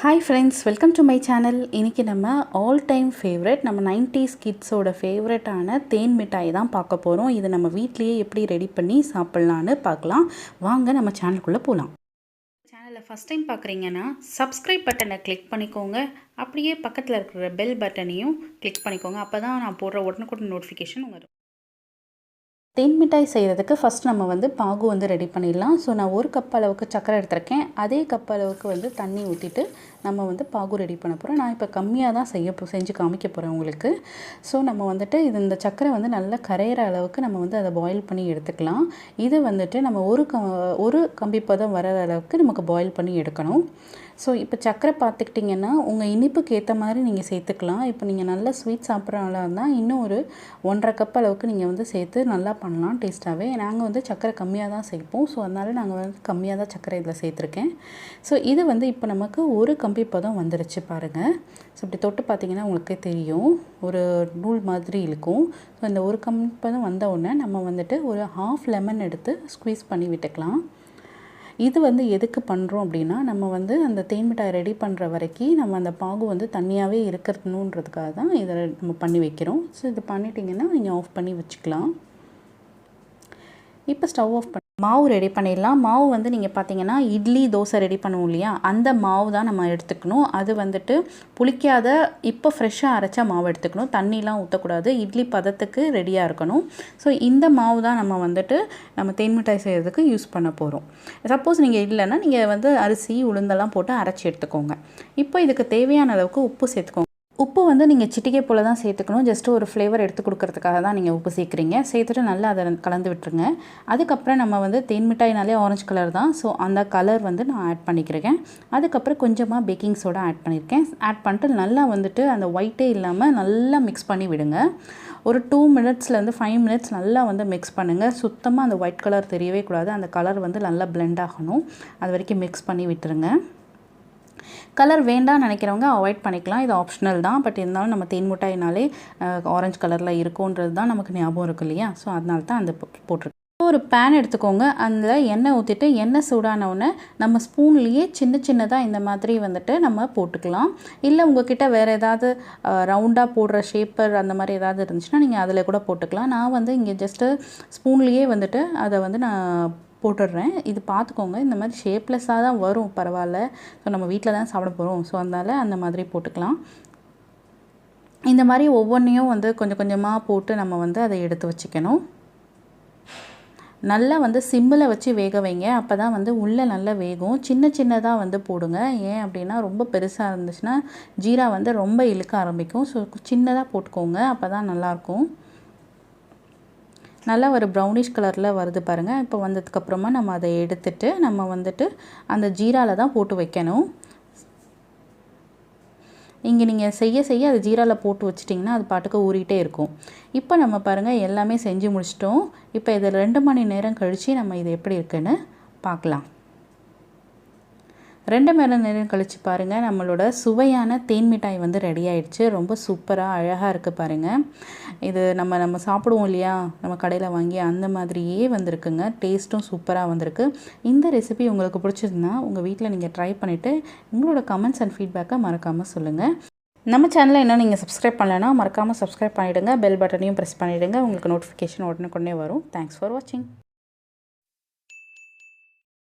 Hi friends, welcome to my channel. இன்னைக்கு நம்ம all time favorite நம்ம 90s kidsோட ஃபேவரட்டான தேன் மிட்டாய் தான் பார்க்க போகிறோம். இது நம்ம வீட்லேயே எப்படி ரெடி பண்ணி சாப்பிட்லான்னு பார்க்கலாம். வாங்க நம்ம சேனலுக்குள்ளே போகலாம். சேனலை ஃபஸ்ட் டைம் பார்க்குறீங்கன்னா சப்ஸ்கிரைப் பட்டனை கிளிக் பண்ணிக்கோங்க. அப்படியே பக்கத்தில் இருக்கிற பெல் பட்டனையும் கிளிக் பண்ணிக்கோங்க. அப்போ தான் நான் போடுற உடனுக்குடன் நோட்டிஃபிகேஷன் வரும். தேன் மிட்டாய் செய்கிறதுக்கு ஃபஸ்ட் நம்ம பாகு ரெடி பண்ணிடலாம். ஸோ நான் 1 கப் அளவுக்கு சர்க்கரை எடுத்திருக்கேன். அதே கப் அளவுக்கு தண்ணி ஊற்றிட்டு நம்ம பாகு ரெடி பண்ண போகிறோம். நான் இப்போ கம்மியாக தான் செஞ்சு காமிக்க போகிறேன் உங்களுக்கு. ஸோ நம்ம இந்த சர்க்கரை நல்லா கரையிற அளவுக்கு நம்ம அதை பாயில் பண்ணி எடுத்துக்கலாம். இது நம்ம ஒரு கம்பி பதம் வர அளவுக்கு நமக்கு பாயில் பண்ணி எடுக்கணும். ஸோ இப்போ சர்க்கரை பார்த்துக்கிட்டிங்கன்னா உங்கள் இனிப்புக்கு ஏற்ற மாதிரி நீங்கள் சேர்த்துக்கலாம். இப்போ நீங்கள் நல்லா ஸ்வீட் சாப்பிட்றனால இருந்தால் இன்னும் ஒரு 1.5 கப் அளவுக்கு நீங்கள் சேர்த்து நல்லா பண்ணலாம் டேஸ்ட்டாகவே. நாங்கள் சர்க்கரை கம்மியாக தான் சேர்ப்போம். ஸோ அதனால் நாங்கள் கம்மியாக தான் சர்க்கரை இதில் சேர்த்துருக்கேன். ஸோ இது இப்போ நமக்கு ஒரு கம்பி பதம் வந்துருச்சு பாருங்கள். ஸோ இப்படி தொட்டு பார்த்திங்கன்னா உங்களுக்கே தெரியும், ஒரு நூல் மாதிரி இருக்கும். ஸோ இந்த ஒரு கம்பி பதம் வந்த உடனே நம்ம ஒரு 1/2 லெமன் எடுத்து ஸ்குவீஸ் பண்ணி விட்டுக்கலாம். இது எதுக்கு பண்ணுறோம் அப்படின்னா, நம்ம அந்த தேன் மிட்டாய் ரெடி பண்ணுற வரைக்கும் நம்ம அந்த பாகு தண்ணியாகவே இருக்கணுன்றதுக்காக தான் இதை நம்ம பண்ணி வைக்கிறோம். ஸோ இது பண்ணிட்டிங்கன்னா நீங்கள் ஆஃப் பண்ணி வச்சுக்கலாம். இப்போ ஸ்டவ் ஆஃப் பண்ணி மாவு ரெடி பண்ணிடலாம். மாவு நீங்கள் பார்த்தீங்கன்னா இட்லி தோசை ரெடி பண்ணுவோம் இல்லையா, அந்த மாவு தான் நம்ம எடுத்துக்கணும். அது புளிக்காத இப்போ ஃப்ரெஷ்ஷாக அரைச்ச மாவு எடுத்துக்கணும். தண்ணிலாம் ஊற்றக்கூடாது. இட்லி பதத்துக்கு ரெடியாக இருக்கணும். ஸோ இந்த மாவு தான் நம்ம தேன் மிட்டாய் செய்கிறதுக்கு யூஸ் பண்ண போகிறோம். சப்போஸ் நீங்கள் இல்லைன்னா நீங்கள் அரிசி உளுந்தெல்லாம் போட்டு அரைச்சி எடுத்துக்கோங்க. இப்போ இதுக்கு தேவையான அளவுக்கு உப்பு சேர்த்துக்கோங்க. உப்பு நீங்கள் சிட்டிகை போல் தான் சேர்த்துக்கணும். ஜஸ்ட்டு ஒரு ஃப்ளேவர் எடுத்து கொடுக்கறதுக்காக தான் நீங்கள் உப்பு சேர்க்குறீங்க. சேர்த்துட்டு நல்லா அதை கலந்து விட்டுருங்க. அதுக்கப்புறம் நம்ம தேன் மிட்டாய்னாலே ஆரஞ்சு கலர் தான். ஸோ அந்த கலர் நான் ஆட் பண்ணிக்கிறேன். அதுக்கப்புறம் கொஞ்சமாக பேக்கிங் சோடா ஆட் பண்ணியிருக்கேன். ஆட் பண்ணிட்டு நல்லா அந்த ஒயிட்டே இல்லாமல் நல்லா மிக்ஸ் பண்ணி விடுங்க. ஒரு 2 மினிட்ஸ்லேருந்து 5 மினிட்ஸ் நல்லா மிக்ஸ் பண்ணுங்கள். சுத்தமாக அந்த ஒயிட் கலர் தெரியவே கூடாது. அந்த கலர் நல்லா பிளெண்ட் ஆகணும். அது வரைக்கும் மிக்ஸ் பண்ணி விட்டுருங்க. கலர் வேண்டாம்னு நினைக்கிறவங்க அவாய்ட் பண்ணிக்கலாம். இது ஆப்ஷனல் தான். பட் இருந்தாலும் நம்ம தேன் மிட்டாய்னாலே ஆரஞ்சு கலரில் இருக்கும்ன்றது தான் நமக்கு ஞாபகம் இருக்கு இல்லையா. ஸோ அதனால தான் அந்த போட்டிருக்கேன். ஒரு பேன் எடுத்துக்கோங்க. அதில் எண்ணெய் ஊற்றிட்டு எண்ணெய் சூடானவுடனே நம்ம ஸ்பூன்லேயே சின்னதாக இந்த மாதிரி நம்ம போட்டுக்கலாம். இல்லை உங்ககிட்ட வேறு ஏதாவது ரவுண்டாக போடுற ஷேப்பர் அந்த மாதிரி ஏதாவது இருந்துச்சுன்னா நீங்கள் அதில் கூட போட்டுக்கலாம். நான் இங்கே ஜஸ்ட்டு ஸ்பூன்லேயே அதை நான் போட்டுடுறேன். இது பார்த்துக்கோங்க, இந்த மாதிரி ஷேப்லெஸ்ஸாக தான் வரும், பரவாயில்ல. ஸோ நம்ம வீட்டில் தான் சாப்பிட போகிறோம். ஸோ அதனால் அந்த மாதிரி போட்டுக்கலாம். இந்த மாதிரி ஒவ்வொன்றையும் கொஞ்சம் கொஞ்சமாக போட்டு நம்ம அதை எடுத்து வச்சுக்கணும். நல்லா சிம்மில் வச்சு வேக வைங்க. அப்போ தான் உள்ளே நல்லா வேகும். சின்னதாக போடுங்க. ஏன் அப்படின்னா ரொம்ப பெருசாக இருந்துச்சுன்னா ஜீரா ரொம்ப இழுக்க ஆரம்பிக்கும். ஸோ சின்னதாக போட்டுக்கோங்க. அப்போ தான் நல்லாயிருக்கும். நல்லா ஒரு ப்ரௌனிஷ் கலரில் வருது பாருங்கள். இப்போ வந்ததுக்கப்புறமா நம்ம அதை எடுத்துட்டு நம்ம அந்த ஜீராவில் தான் போட்டு வைக்கணும். இங்கே நீங்கள் செய்ய அது ஜீராவில் போட்டு வச்சிட்டிங்கன்னா அது பாட்டுக்கு ஊறிட்டே இருக்கும். இப்போ நம்ம பாருங்கள் எல்லாமே செஞ்சு முடிச்சிட்டோம். இப்போ இதில் 2 மணி நேரம் கழித்து நம்ம இது எப்படி இருக்குன்னு பார்க்கலாம். 2 மணி நேரம் கழித்து பாருங்கள், நம்மளோட சுவையான தேன் மிட்டாய் ரெடி ஆகிடுச்சு. ரொம்ப சூப்பராக அழகாக இருக்குது பாருங்கள். இது நம்ம சாப்பிடுவோம் இல்லையா, நம்ம கடையில் வாங்கி அந்த மாதிரியே வந்திருக்குங்க. டேஸ்ட்டும் சூப்பராக வந்திருக்கு. இந்த ரெசிபி உங்களுக்கு பிடிச்சிருந்தா உங்கள் வீட்டில் நீங்கள் ட்ரை பண்ணிவிட்டு உங்களோட கமெண்ட்ஸ் அண்ட் ஃபீட்பேக்கை மறக்காமல் சொல்லுங்கள். நம்ம சேனலை இன்னும் நீங்கள் சப்ஸ்கிரைப் பண்ணலைன்னா மறக்காமல் சப்ஸ்கிரைப் பண்ணிவிடுங்க. பெல் பட்டனையும் ப்ரெஸ் பண்ணிவிடுங்க. உங்களுக்கு நோட்டிஃபிகேஷன் உடனே வரும். தேங்க்ஸ் ஃபார் வாட்சிங்.